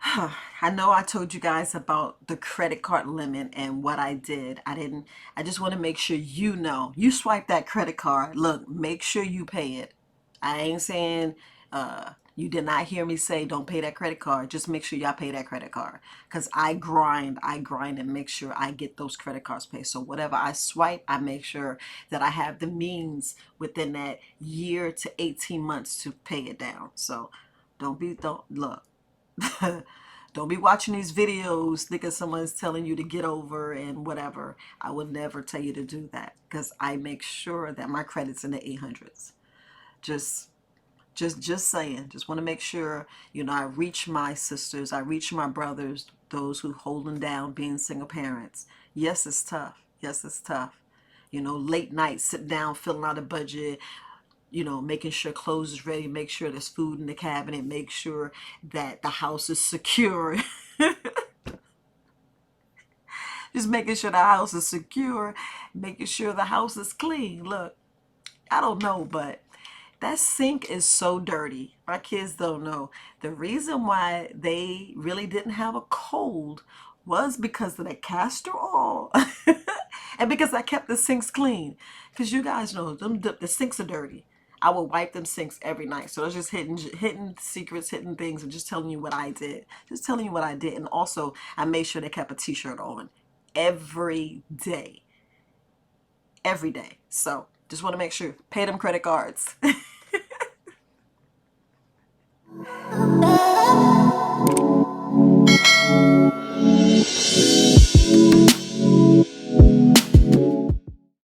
I know I told you guys about the credit card limit and what I did. I just want to make sure you know. You swipe that credit card. Look, make sure you pay it. I ain't saying you did not hear me say don't pay that credit card. Just make sure y'all pay that credit card. Because I grind and make sure I get those credit cards paid. So whatever I swipe, I make sure that I have the means within that year to 18 months to pay it down. So don't look. Don't be watching these videos thinking someone's telling you to get over and whatever. I would never tell you to do that because I make sure that my credit's in the 800s. Just just saying. Just want to make sure, I reach my sisters, I reach my brothers, those who holding down being single parents. Yes, it's tough. Yes, it's tough. Late nights, sit down, filling out a budget, making sure clothes is ready, make sure there's food in the cabinet, make sure that the house is secure. Just making sure the house is secure, making sure the house is clean. Look, I don't know, but that sink is so dirty. My kids don't know. The reason why they really didn't have a cold was because of the castor oil and because I kept the sinks clean. Because you guys know the sinks are dirty. I would wipe them sinks every night. So I was just hitting secrets, hitting things, and just telling you what I did. Just telling you what I did. And also, I made sure they kept a t-shirt on every day. Every day. So just want to make sure. Pay them credit cards.